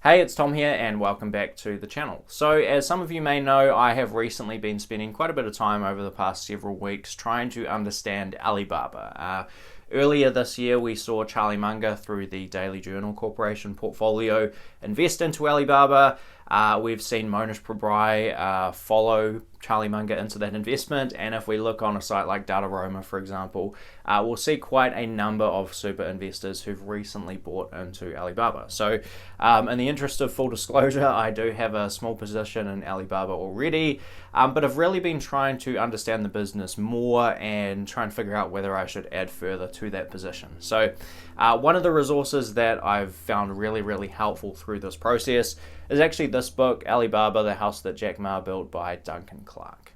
Hey, it's Tom here and welcome back to the channel. So as some of you may know, I have recently been spending quite a bit of time over the past several weeks trying to understand Alibaba. Earlier this year, we saw Charlie Munger through the Daily Journal Corporation portfolio invest into Alibaba. We've seen Monish Pabrai follow Charlie Munger into that investment, and if we look on a site like Dataroma, for example, we'll see quite a number of super investors who've recently bought into Alibaba. So in the interest of full disclosure, I do have a small position in Alibaba already, but I've really been trying to understand the business more and try and figure out whether I should add further to that position. So one of the resources that I've found really helpful through this process is actually this book, Alibaba, The House That Jack Ma Built by Duncan Clark.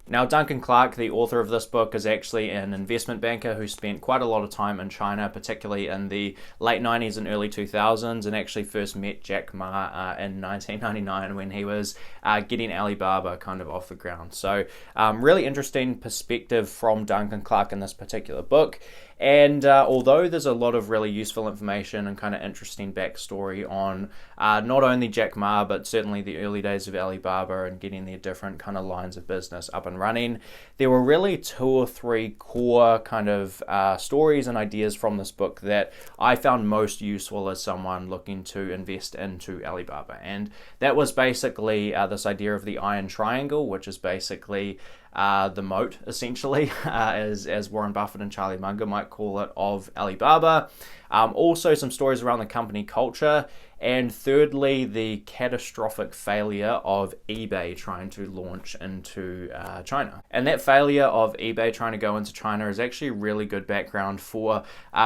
Now, Duncan Clark, the author of this book, is actually an investment banker who spent quite a lot of time in China, particularly in the late 90s and early 2000s, and actually first met Jack Ma in 1999 when he was getting Alibaba kind of off the ground. So really interesting perspective from Duncan Clark in this particular book. And although there's a lot of really useful information and kind of interesting backstory on not only Jack Ma, but certainly the early days of Alibaba and getting their different kind of lines of business up and running, there were really two or three core kind of stories and ideas from this book that I found most useful as someone looking to invest into Alibaba. And that was basically this idea of the iron triangle, which is basically the moat, essentially, as Warren Buffett and Charlie Munger might call it, of Alibaba. Also some stories around the company culture. And thirdly, the catastrophic failure of eBay trying to launch into China. And that failure of eBay trying to go into China is actually really good background for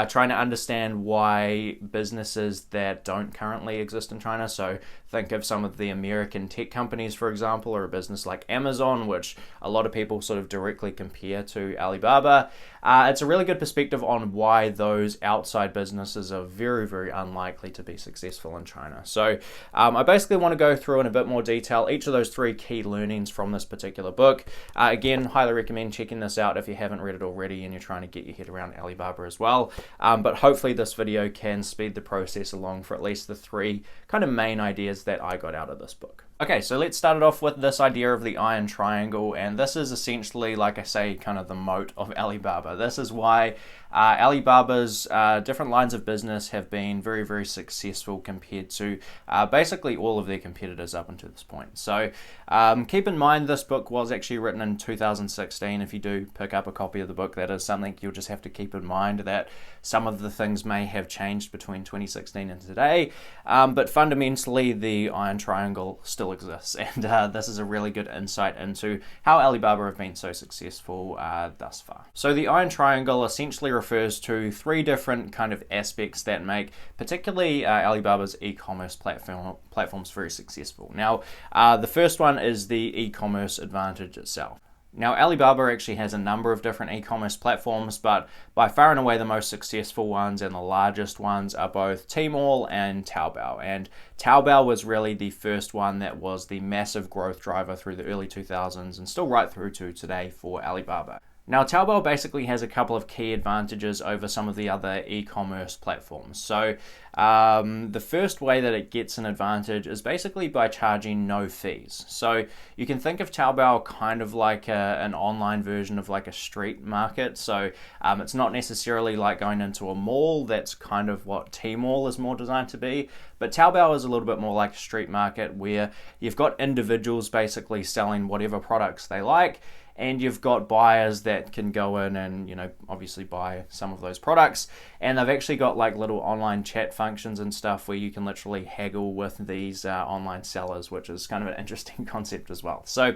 trying to understand why businesses that don't currently exist in China, so think of some of the American tech companies, for example, or a business like Amazon, which a lot of people sort of directly compare to Alibaba. It's a really good perspective on why those outside businesses are very unlikely to be successful in China. So I basically want to go through in a bit more detail each of those three key learnings from this particular book. Again, highly recommend checking this out if you haven't read it already and you're trying to get your head around Alibaba as well. But hopefully this video can speed the process along for at least the three kind of main ideas that I got out of this book. Okay, so let's start it off with this idea of the iron triangle, and this is essentially, like I say, kind of the moat of Alibaba. This is why Alibaba's different lines of business have been very successful compared to basically all of their competitors up until this point. So keep in mind this book was actually written in 2016. If you do pick up a copy of the book, that is something you'll just have to keep in mind, that some of the things may have changed between 2016 and today, but fundamentally the iron triangle still exists, and this is a really good insight into how Alibaba have been so successful thus far. So the iron triangle essentially refers to three different kind of aspects that make particularly Alibaba's e-commerce platforms very successful. Now, the first one is the e-commerce advantage itself. Now, Alibaba actually has a number of different e-commerce platforms, but by far and away the most successful ones and the largest ones are both Tmall and Taobao. And Taobao was really the first one that was the massive growth driver through the early 2000s and still right through to today for Alibaba. Now, Taobao basically has a couple of key advantages over some of the other e-commerce platforms. So the first way that it gets an advantage is basically by charging no fees. So you can think of Taobao kind of like an online version of like a street market. So it's not necessarily like going into a mall. That's kind of what Tmall is more designed to be. But Taobao is a little bit more like a street market where you've got individuals basically selling whatever products they like, and you've got buyers that can go in and, you know, obviously buy some of those products. And they've actually got like little online chat functions and stuff where you can literally haggle with these online sellers, which is kind of an interesting concept as well. So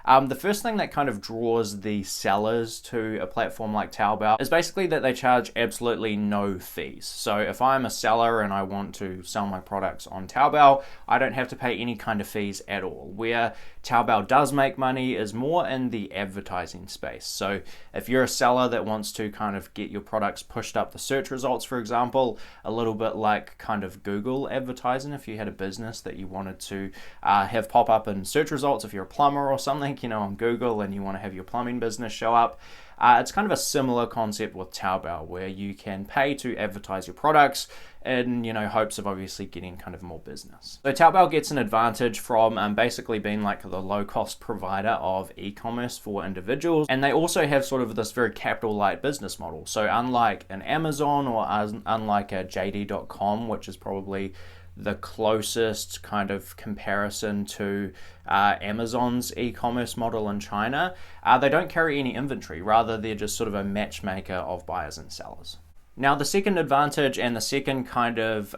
the first thing that kind of draws the sellers to a platform like Taobao is basically that they charge absolutely no fees. So if I'm a seller and I want to sell my products on Taobao, I don't have to pay any kind of fees at all. Where Taobao does make money is more in the advertising space. So if you're a seller that wants to kind of get your products pushed up the search results, for example, a little bit like kind of Google advertising, if you had a business that you wanted to have pop up in search results, if you're a plumber or something, you know, on Google and you want to have your plumbing business show up, it's kind of a similar concept with Taobao, where you can pay to advertise your products in, hopes of obviously getting kind of more business. So Taobao gets an advantage from basically being like the low-cost provider of e-commerce for individuals, and they also have sort of this very capital-light business model. So unlike an Amazon or unlike a JD.com, which is probably the closest kind of comparison to Amazon's e-commerce model in China, they don't carry any inventory. Rather, they're just sort of a matchmaker of buyers and sellers. Now, the second advantage and the second kind of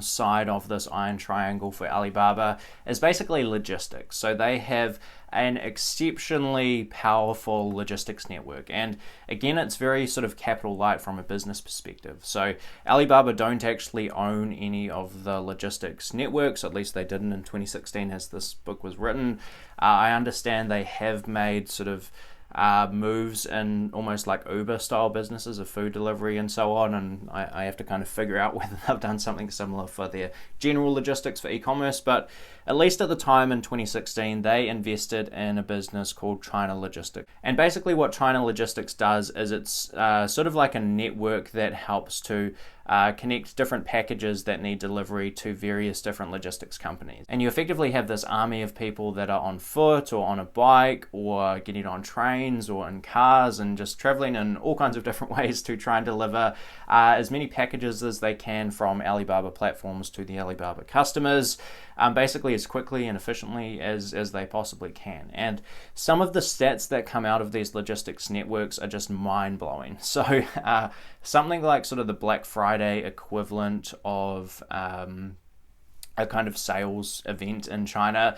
side of this iron triangle for Alibaba is basically logistics. So they have an exceptionally powerful logistics network. And again, it's very sort of capital light from a business perspective. So Alibaba don't actually own any of the logistics networks, at least they didn't in 2016 as this book was written. I understand they have made sort of moves in almost like Uber style businesses of food delivery and so on, and I have to kind of figure out whether they've done something similar for their general logistics for e-commerce. But at least at the time in 2016, they invested in a business called China Logistics. And basically what China Logistics does is it's sort of like a network that helps to connect different packages that need delivery to various different logistics companies. And you effectively have this army of people that are on foot or on a bike or getting on trains or in cars and just traveling in all kinds of different ways to try and deliver as many packages as they can from Alibaba platforms to the Alibaba customers, basically as quickly and efficiently as they possibly can. And some of the stats that come out of these logistics networks are just mind-blowing. So something like sort of the Black Friday equivalent of a kind of sales event in China,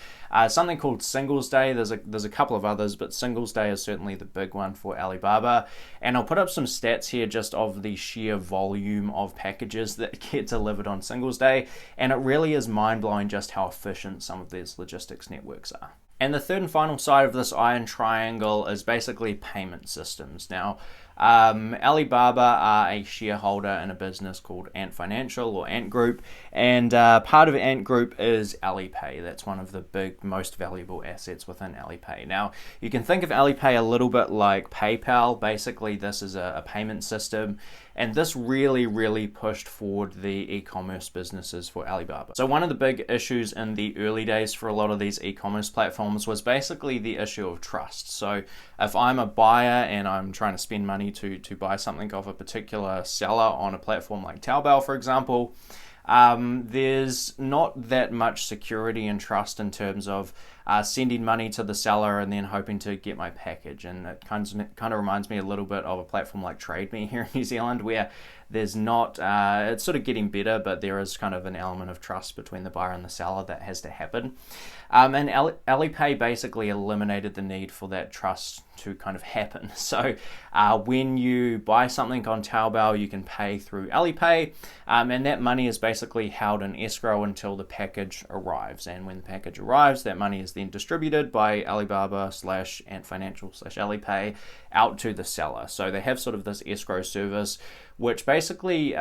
something called Singles Day. There's a couple of others, but Singles Day is certainly the big one for Alibaba. And I'll put up some stats here just of the sheer volume of packages that get delivered on Singles Day, and it really is mind-blowing just how efficient some of these logistics networks are. And the third and final side of this iron triangle is basically payment systems. Now, Alibaba are a shareholder in a business called Ant Financial or Ant Group, and part of Ant Group is Alipay. That's one of the big, most valuable assets within Alipay. Now, you can think of Alipay a little bit like PayPal. Basically, this is a payment system, and this really, really pushed forward the e-commerce businesses for Alibaba. So one of the big issues in the early days for a lot of these e-commerce platforms was basically the issue of trust. So if I'm a buyer and I'm trying to spend money to buy something of a particular seller on a platform like Taobao, for example, there's not that much security and trust in terms of sending money to the seller and then hoping to get my package. And it kind of reminds me a little bit of a platform like TradeMe here in New Zealand, where there's not, it's sort of getting better, but there is kind of an element of trust between the buyer and the seller that has to happen. And Alipay basically eliminated the need for that trust to kind of happen. So when you buy something on Taobao, you can pay through Alipay, and that money is basically held in escrow until the package arrives. And when the package arrives, that money is then distributed by Alibaba / Ant Financial / Alipay out to the seller. So they have sort of this escrow service, which basically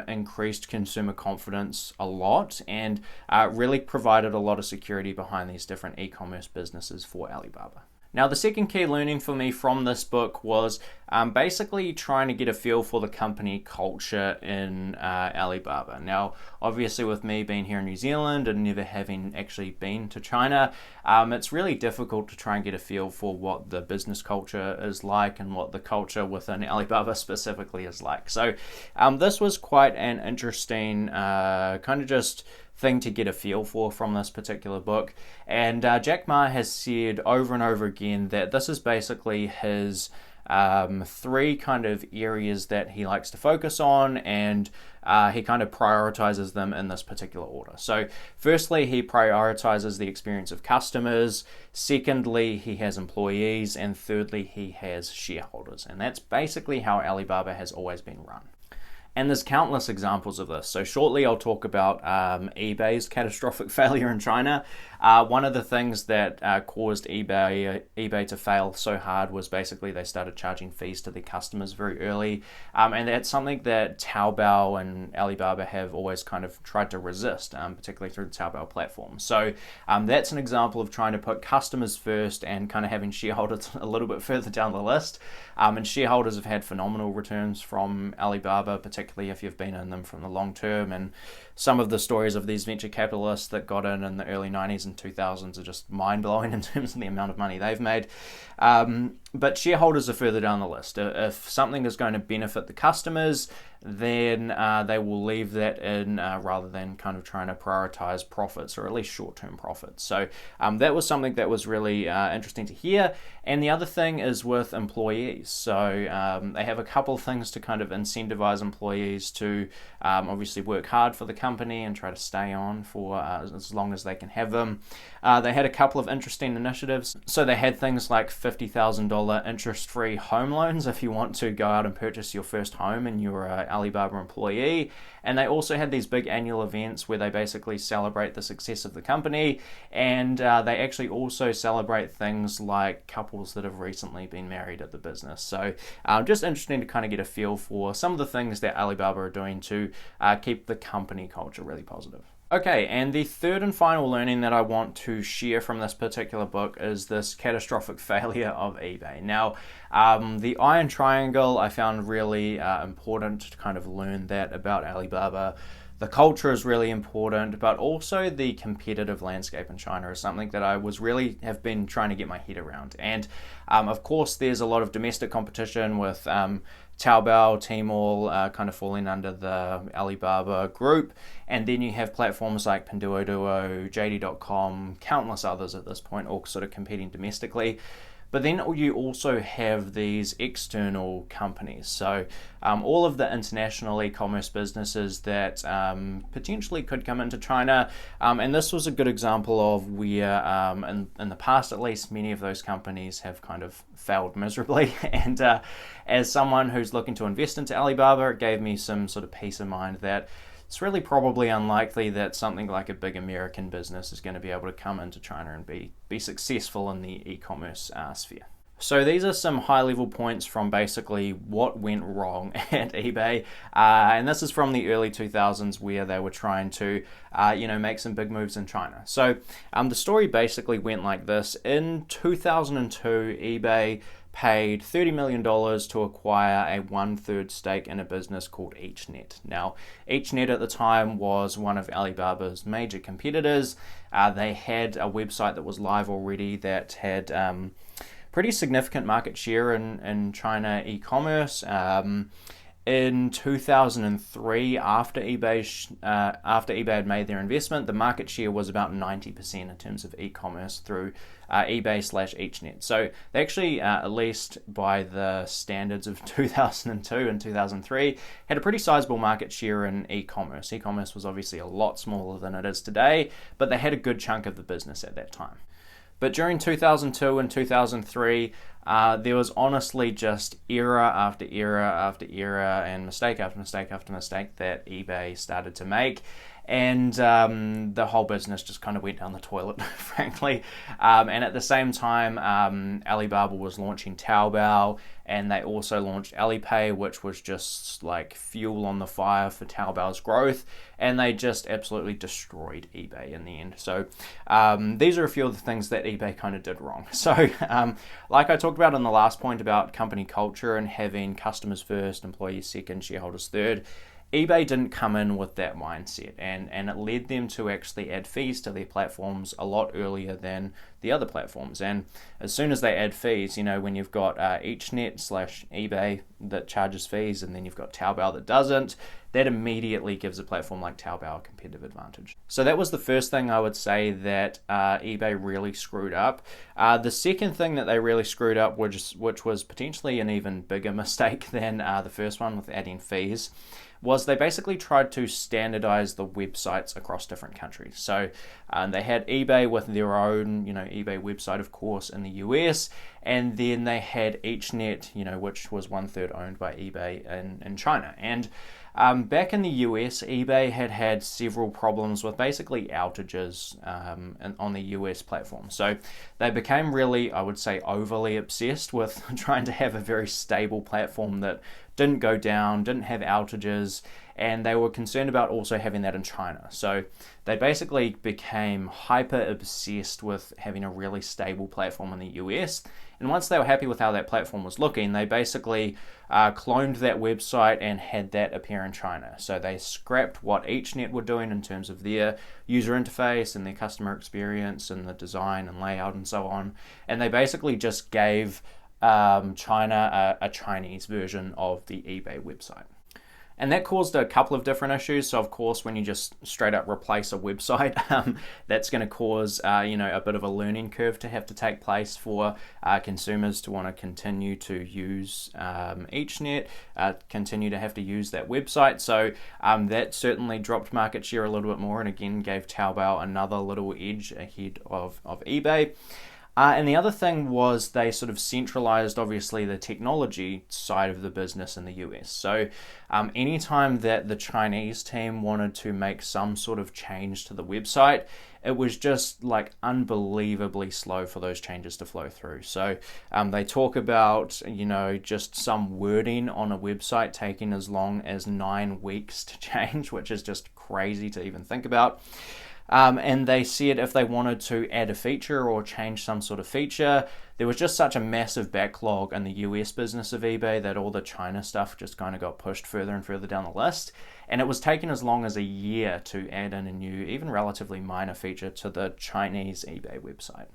increased consumer confidence a lot and really provided a lot of security behind these different e-commerce businesses for Alibaba. Now, the second key learning for me from this book was basically trying to get a feel for the company culture in Alibaba. Now, obviously with me being here in New Zealand and never having actually been to China, it's really difficult to try and get a feel for what the business culture is like and what the culture within Alibaba specifically is like. So this was quite an interesting kind of just thing to get a feel for from this particular book. And Jack Ma has said over and over again that this is basically his three kind of areas that he likes to focus on, and he kind of prioritizes them in this particular order. So firstly, he prioritizes the experience of customers. Secondly, he has employees. And thirdly, he has shareholders. And that's basically how Alibaba has always been run. And there's countless examples of this. So shortly I'll talk about eBay's catastrophic failure in China. One of the things that caused eBay to fail so hard was basically they started charging fees to their customers very early. And that's something that Taobao and Alibaba have always kind of tried to resist, particularly through the Taobao platform. So that's an example of trying to put customers first and kind of having shareholders a little bit further down the list. And shareholders have had phenomenal returns from Alibaba, particularly if you've been in them from the long term. And some of the stories of these venture capitalists that got in the early 90s and 2000s are just mind-blowing in terms of the amount of money they've made. But shareholders are further down the list. If something is going to benefit the customers, then they will leave that in rather than kind of trying to prioritize profits, or at least short-term profits. So that was something that was really interesting to hear. And the other thing is with employees. So they have a couple of things to kind of incentivize employees to obviously work hard for the company and try to stay on for as long as they can have them. They had a couple of interesting initiatives. So they had things like $50,000 interest-free home loans if you want to go out and purchase your first home and you're an Alibaba employee. And they also had these big annual events where they basically celebrate the success of the company, and they actually also celebrate things like couples that have recently been married at the business. So just interesting to kind of get a feel for some of the things that Alibaba are doing to keep the company culture really positive. Okay, and the third and final learning that I want to share from this particular book is this catastrophic failure of eBay. Now, the iron triangle I found really important to kind of learn that about Alibaba. The culture is really important, but also the competitive landscape in China is something that I have been trying to get my head around. And of course, there's a lot of domestic competition with Taobao, Tmall kind of falling under the Alibaba group, and then you have platforms like Pinduoduo, JD.com, countless others at this point, all sort of competing domestically. But then you also have these external companies. So all of the international e-commerce businesses that potentially could come into China. And this was a good example of where, in the past at least, many of those companies have kind of failed miserably. And as someone who's looking to invest into Alibaba, it gave me some sort of peace of mind that it's really probably unlikely that something like a big American business is going to be able to come into China and be successful in the e-commerce sphere. So these are some high-level points from basically what went wrong at eBay, and this is from the early 2000s where they were trying to, make some big moves in China. So the story basically went like this. In 2002, eBay paid $30 million to acquire a 1/3 stake in a business called EachNet. Now, EachNet at the time was one of Alibaba's major competitors. They had a website that was live already that had pretty significant market share in China e-commerce. In 2003, after eBay had made their investment, the market share was about 90% in terms of e-commerce through eBay/EachNet. So they actually, at least by the standards of 2002 and 2003, had a pretty sizable market share in e-commerce. E-commerce was obviously a lot smaller than it is today, but they had a good chunk of the business at that time. But during 2002 and 2003, there was honestly just error after error after error and mistake after mistake after mistake that eBay started to make. And the whole business just kind of went down the toilet, frankly. And at the same time, Alibaba was launching Taobao, and they also launched Alipay, which was just like fuel on the fire for Taobao's growth. And they just absolutely destroyed eBay in the end. So these are a few of the things that eBay kind of did wrong. So like I talked about in the last point about company culture and having customers first, employees second, shareholders third, eBay didn't come in with that mindset, and it led them to actually add fees to their platforms a lot earlier than the other platforms. And as soon as they add fees, when you've got EachNet/eBay that charges fees, and then you've got Taobao that doesn't, that immediately gives a platform like Taobao a competitive advantage. So that was the first thing I would say that eBay really screwed up. The second thing that they really screwed up, which was potentially an even bigger mistake than the first one with adding fees, was they basically tried to standardize the websites across different countries. So they had eBay with their own, eBay website, of course, in the US, and then they had EachNet, which was 1/3 owned by eBay in China. And back in the US, eBay had several problems with basically outages on the US platform. So they became really, I would say, overly obsessed with trying to have a very stable platform that didn't go down, didn't have outages, and they were concerned about also having that in China. So they basically became hyper obsessed with having a really stable platform in the US. And once they were happy with how that platform was looking, they basically cloned that website and had that appear in China. So they scrapped what EachNet were doing in terms of their user interface and their customer experience and the design and layout and so on. And they basically just gave China a Chinese version of the eBay website. And that caused a couple of different issues. So of course, when you just straight up replace a website, that's going to cause a bit of a learning curve to have to take place for consumers to want to continue to use EachNet, continue to have to use that website. So that certainly dropped market share a little bit more, and again gave Taobao another little edge ahead of eBay. And the other thing was they sort of centralized, obviously, the technology side of the business in the US. So anytime that the Chinese team wanted to make some sort of change to the website, it was just like unbelievably slow for those changes to flow through. So they talk about, just some wording on a website taking as long as 9 weeks to change, which is just crazy to even think about. And they said if they wanted to add a feature or change some sort of feature, there was just such a massive backlog in the US business of eBay that all the China stuff just kind of got pushed further and further down the list. And it was taking as long as a year to add in a new, even relatively minor feature to the Chinese eBay website.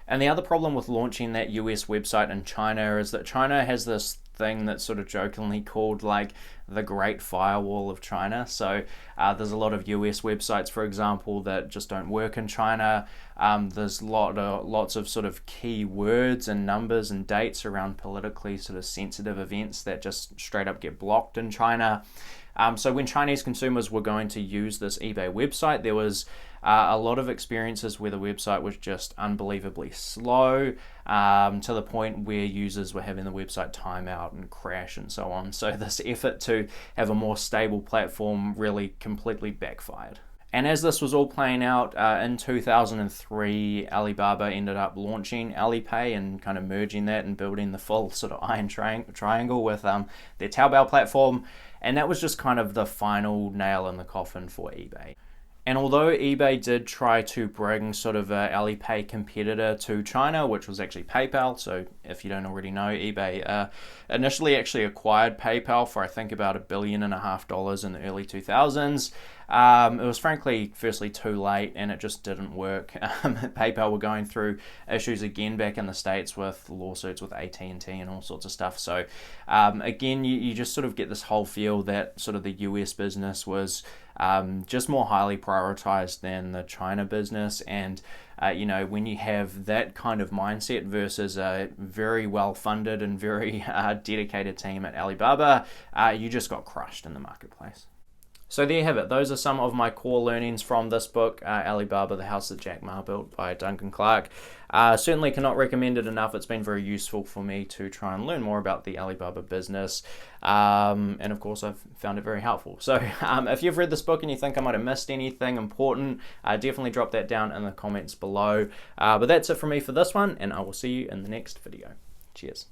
And the other problem with launching that US website in China is that China has this thing that's sort of jokingly called like the Great Firewall of China. So there's a lot of US websites, for example, that just don't work in China. There's lots of sort of key words and numbers and dates around politically sort of sensitive events that just straight up get blocked in China. So when Chinese consumers were going to use this eBay website, there was a lot of experiences where the website was just unbelievably slow, to the point where users were having the website time out and crash and so on. So this effort to have a more stable platform really completely backfired. And as this was all playing out, in 2003, Alibaba ended up launching Alipay and kind of merging that and building the full sort of iron triangle with their Taobao platform. And that was just kind of the final nail in the coffin for eBay. And although eBay did try to bring sort of a Alipay competitor to China, which was actually PayPal, so if you don't already know, eBay initially actually acquired PayPal for I think about $1.5 billion in the early 2000s. It was frankly firstly too late and it just didn't work. PayPal were going through issues again back in the States with lawsuits with AT&T and all sorts of stuff. So again, you just sort of get this whole feel that sort of the US business was just more highly prioritized than the China business. And when you have that kind of mindset versus a very well-funded and very dedicated team at Alibaba, you just got crushed in the marketplace. So there you have it. Those are some of my core learnings from this book, Alibaba, The House That Jack Ma Built by Duncan Clark. Certainly cannot recommend it enough. It's been very useful for me to try and learn more about the Alibaba business. And of course, I've found it very helpful. So if you've read this book and you think I might have missed anything important, definitely drop that down in the comments below. But that's it from me for this one, and I will see you in the next video. Cheers.